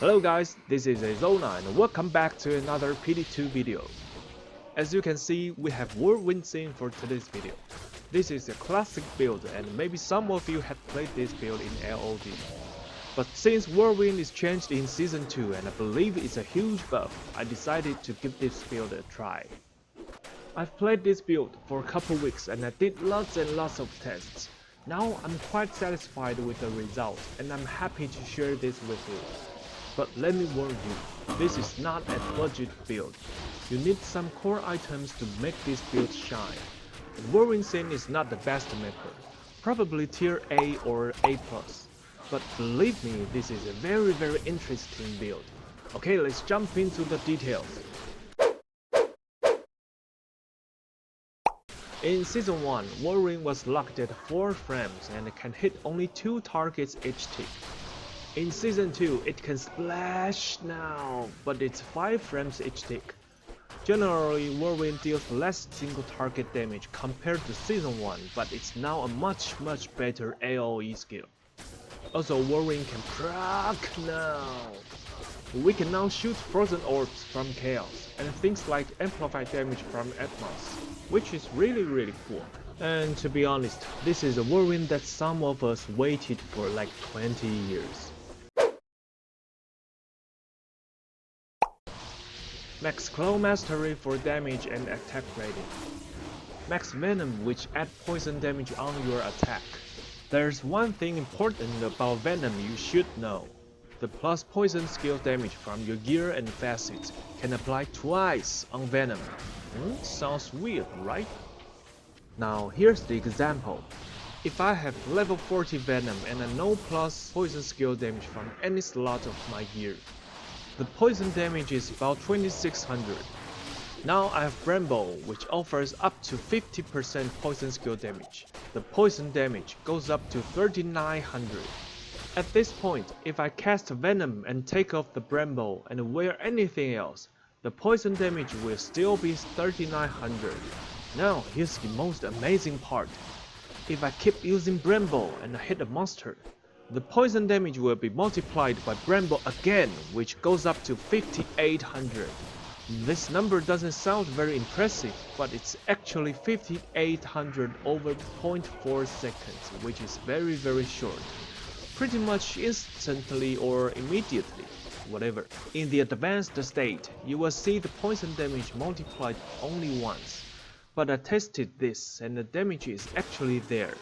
Hello guys, this is Azona and welcome back to another PD2 video. As you can see, we have WWsin for today's video. This is a classic build and maybe some of you had played this build in LOD. But since Whirlwind is changed in Season 2 and I believe it's a huge buff, I decided to give this build a try. I've played this build for a couple weeks and I did lots and lots of tests. Now I'm quite satisfied with the results and I'm happy to share this with you. But let me warn you, this is not a budget build. You need some core items to make this build shine. WWsin is not the best maker, probably tier A or A+. But believe me, this is a very interesting build. Okay, let's jump into the details. In Season 1, Whirlwind was locked at 4 frames and can hit only 2 targets each tick. In Season 2, it can splash now, but it's 5 frames each tick. Generally, Whirlwind deals less single target damage compared to Season 1, but it's now a much better AoE skill. Also, Whirlwind can proc now. We can now shoot frozen orbs from Chaos, and things like amplified damage from Atmos, which is really cool. And to be honest, this is a Whirlwind that some of us waited for like 20 years. Max Claw Mastery for damage and attack rating. Max Venom, which add poison damage on your attack. There's one thing important about Venom you should know. The plus poison skill damage from your gear and facets can apply twice on Venom. Sounds weird, right? Now here's the example. If I have level 40 Venom and a no plus poison skill damage from any slot of my gear, the poison damage is about 2600. Now I have Bramble, which offers up to 50% poison skill damage. The poison damage goes up to 3900. At this point, if I cast Venom and take off the Bramble and wear anything else, the poison damage will still be 3900. Now here's the most amazing part. If I keep using Bramble and hit a monster, the poison damage will be multiplied by Bramble again, which goes up to 5800. This number doesn't sound very impressive, but it's actually 5800 over 0.4 seconds, which is very short. Pretty much instantly or immediately, whatever. In the advanced state, you will see the poison damage multiplied only once. But I tested this and the damage is actually there.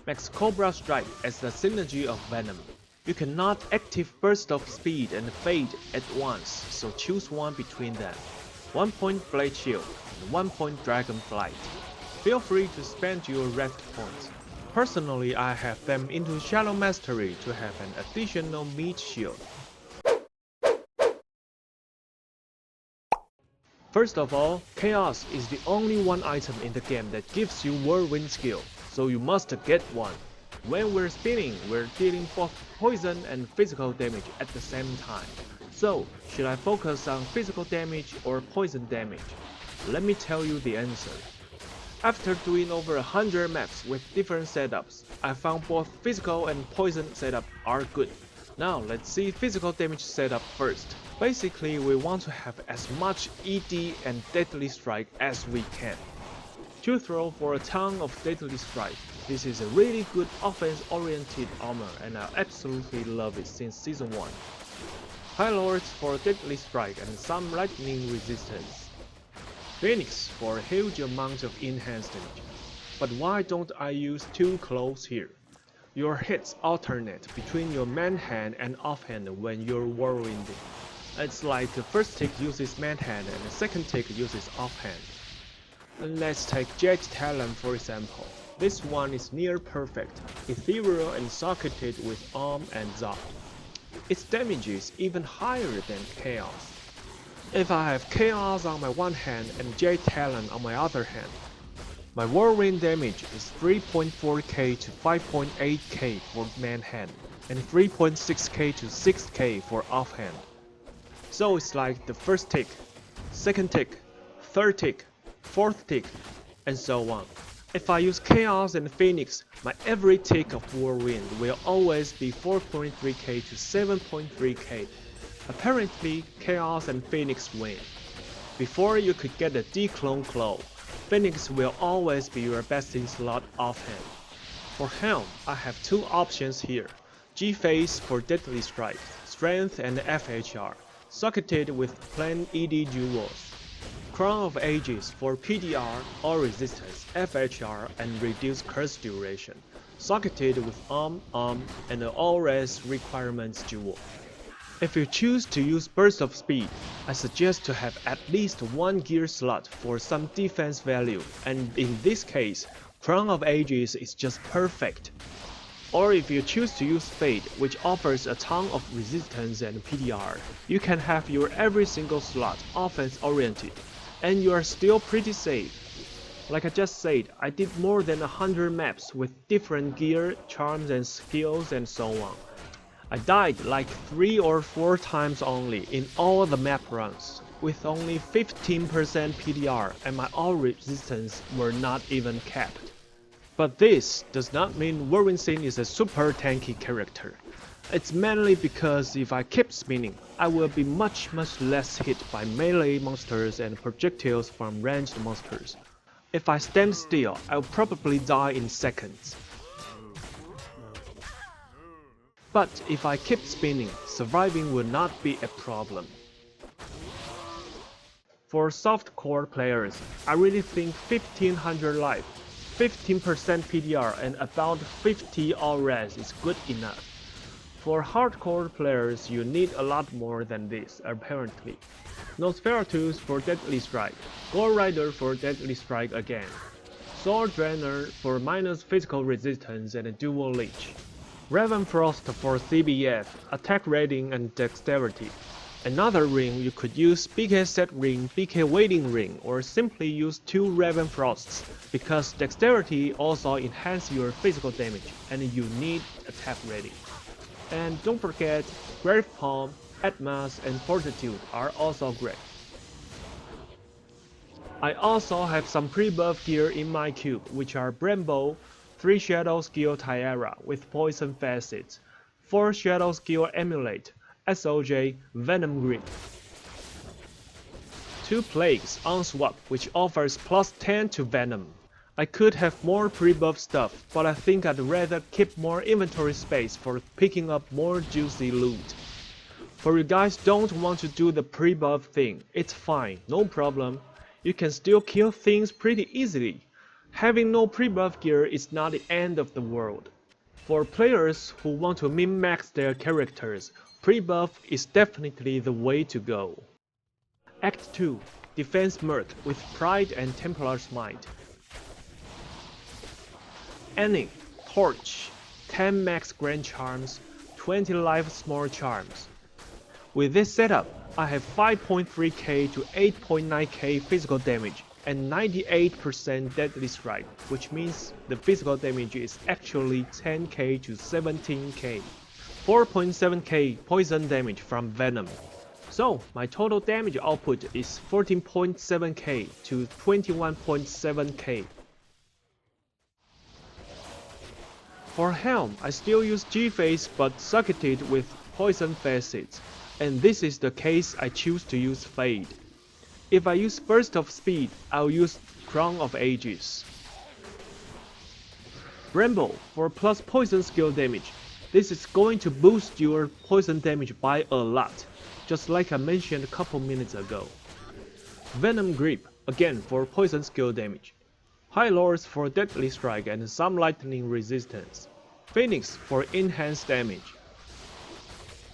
Max Cobra Strike as the synergy of Venom. You cannot active burst of speed and fade at once, so choose one between them. 1 point Blade Shield and 1 point Dragon Flight. Feel free to spend your rest points. Personally, I have them into Shadow Mastery to have an additional meat shield. First of all, Chaos is the only one item in the game that gives you Whirlwind skill, so you must get one. When we're spinning, we're dealing both poison and physical damage at the same time. So, should I focus on physical damage or poison damage? Let me tell you the answer. After doing over 100 maps with different setups, I found both physical and poison setup are good. Now let's see physical damage setup first. Basically, we want to have as much ED and Deadly Strike as we can. To throw for a ton of Deadly Strike, this is a really good offense-oriented armor and I absolutely love it since Season 1. High Lords for Deadly Strike and some lightning resistance. Phoenix for a huge amount of enhanced damage. But why don't I use 2 claws here? Your hits alternate between your main hand and offhand when you're whirlwinding. It's like the first tick uses main hand and the second tick uses offhand. Let's take Jet Talon for example. This one is near perfect, ethereal and socketed with arm and zap. Its damage is even higher than Chaos. If I have Chaos on my one hand and Jet Talon on my other hand, my Whirlwind damage is 3.4k to 5.8k for main hand, and 3.6k to 6k for offhand. So it's like the first tick, second tick, third tick, fourth tick, and so on. If I use Chaos and Phoenix, my every tick of Whirlwind will always be 4.3k to 7.3k. Apparently, Chaos and Phoenix win. Before you could get a declone claw, Phoenix will always be your best in slot offhand. For Helm, I have two options here. G-Phase for Deadly Strike, Strength and FHR, socketed with plain ED jewels. Crown of Ages for PDR, All Resistance, FHR and Reduced Curse Duration, socketed with Arm, and All Res Requirements jewel. If you choose to use Burst of Speed, I suggest to have at least one gear slot for some defense value, and in this case, Crown of Ages is just perfect. Or if you choose to use Fade, which offers a ton of resistance and PDR, you can have your every single slot offense oriented, and you are still pretty safe. Like I just said, I did more than 100 maps with different gear, charms and skills and so on. I died like 3 or 4 times only in all the map runs, with only 15% PDR and my all resistance were not even capped. But this does not mean WWsin is a super tanky character. It's mainly because if I keep spinning, I will be much less hit by melee monsters and projectiles from ranged monsters. If I stand still, I'll probably die in seconds. But if I keep spinning, surviving will not be a problem. For softcore players, I really think 1500 life, 15% PDR and about 50 all res is good enough. For hardcore players, you need a lot more than this, apparently. Nosferatus for Deadly Strike, Gore Rider for Deadly Strike again, Sword Drainer for minus physical resistance and dual leech, Ravenfrost for CBF, attack rating and dexterity. Another ring you could use BK set ring, BK waiting ring, or simply use 2 Ravenfrosts, because dexterity also enhances your physical damage and you need attack rating. And don't forget, Grave Palm, Atmas and Fortitude are also great. I also have some pre-buff gear in my cube, which are Brembo, 3 Shadow Skill Tiara with Poison Facets, 4 Shadow Skill Amulet, SOJ, Venom Grip, 2 Plagues on swap which offers plus 10 to Venom. I could have more pre-buff stuff, but I think I'd rather keep more inventory space for picking up more juicy loot. For you guys don't want to do the pre-buff thing, it's fine, no problem. You can still kill things pretty easily. Having no pre-buff gear is not the end of the world. For players who want to min-max their characters, pre-buff is definitely the way to go. Act 2. Defense Merc with Pride and Templar's Might. Annie, Torch, 10 max Grand Charms, 20 life small charms. With this setup, I have 5.3k to 8.9k physical damage and 98% deadly strike, which means the physical damage is actually 10k to 17k. 4.7k poison damage from Venom. So my total damage output is 14.7k to 21.7k. For Helm, I still use G-Phase but socketed with Poison Facets, and this is the case I choose to use Fade. If I use Burst of Speed, I'll use Crown of Ages. Bramble for plus poison skill damage. This is going to boost your poison damage by a lot, just like I mentioned a couple minutes ago. Venom Grip, again for poison skill damage. High Lords for deadly strike and some lightning resistance. Phoenix for enhanced damage.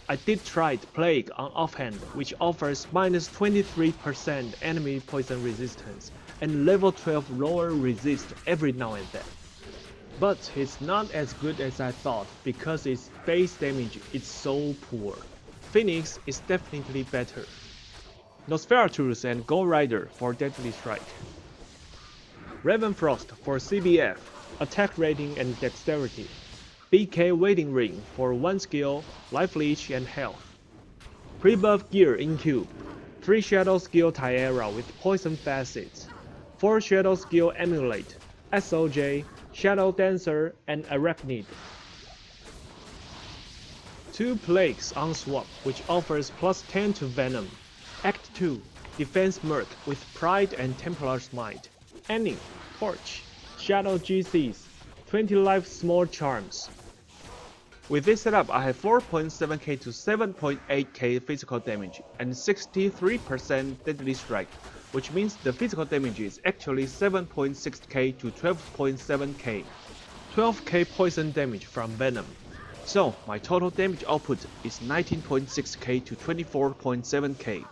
I did try Plague on offhand, which offers minus 23% enemy poison resistance and level 12 lower resist every now and then. But it's not as good as I thought because its base damage is so poor. Phoenix is definitely better. Nosferatus and Ghoul Rider for Deadly Strike. Ravenfrost for CBF, attack rating and dexterity. BK Waiting Ring for 1 skill, life leech and health. Pre-buff gear in cube. 3 shadow skill tiara with poison facets. 4 shadow skill amulet, SOJ, shadow dancer and arachnid. 2 plagues on swap which offers plus 10 to venom. Act 2, defense merc with pride and templar's might. Ending, torch, shadow GCs, 20 life small charms. With this setup, I have 4.7k to 7.8k physical damage and 63% deadly strike, which means the physical damage is actually 7.6k to 12.7k. 12k poison damage from venom. So my total damage output is 19.6k to 24.7k.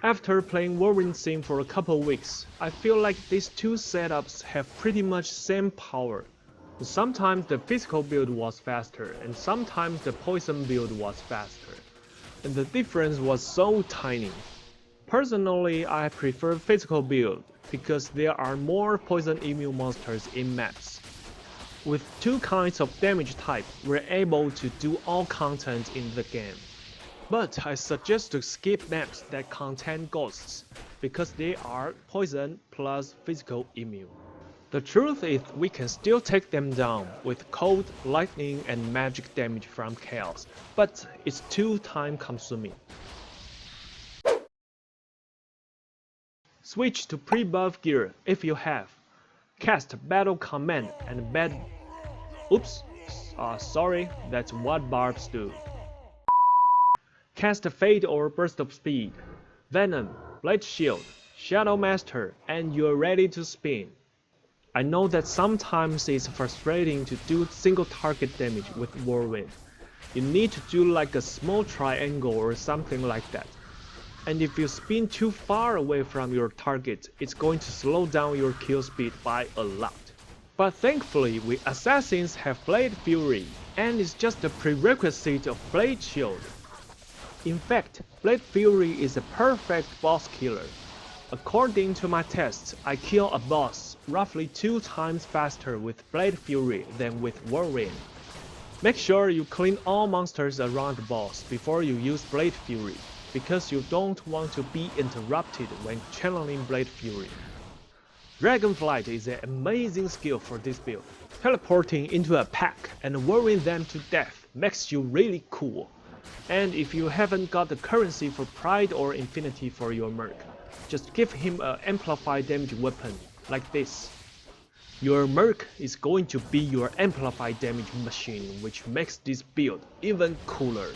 After playing WWsin for a couple weeks, I feel like these two setups have pretty much same power. Sometimes the physical build was faster, and sometimes the poison build was faster, and the difference was so tiny. Personally, I prefer physical build because there are more poison immune monsters in maps. With 2 kinds of damage type, we're able to do all content in the game. But I suggest to skip maps that contain ghosts, because they are poison plus physical immune. The truth is we can still take them down with cold, lightning and magic damage from chaos, but it's too time consuming. Switch to pre-buff gear if you have. Cast battle command and sorry, that's what barbs do. Cast fade or burst of speed, venom, blade shield, shadow master, and you're ready to spin. I know that sometimes it's frustrating to do single target damage with Whirlwind. You need to do like a small triangle or something like that. And if you spin too far away from your target, it's going to slow down your kill speed by a lot. But thankfully, we assassins have Blade Fury, and it's just a prerequisite of Blade Shield. In fact, Blade Fury is a perfect boss killer. According to my tests, I kill a boss roughly 2 times faster with Blade Fury than with Whirlwind. Make sure you clean all monsters around the boss before you use Blade Fury, because you don't want to be interrupted when channeling Blade Fury. Dragonflight is an amazing skill for this build. Teleporting into a pack and whirling them to death makes you really cool. And if you haven't got the currency for Pride or Infinity for your merc, just give him an amplified damage weapon, like this. Your merc is going to be your amplified damage machine, which makes this build even cooler.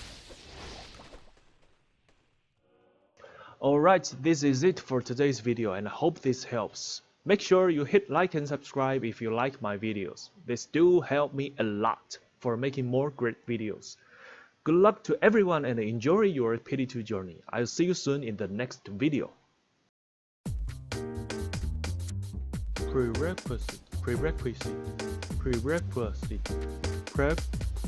Alright, this is it for today's video and I hope this helps. Make sure you hit like and subscribe if you like my videos. This do help me a lot for making more great videos. Good luck to everyone and enjoy your PD2 journey. I'll see you soon in the next video. Prerequisite, project.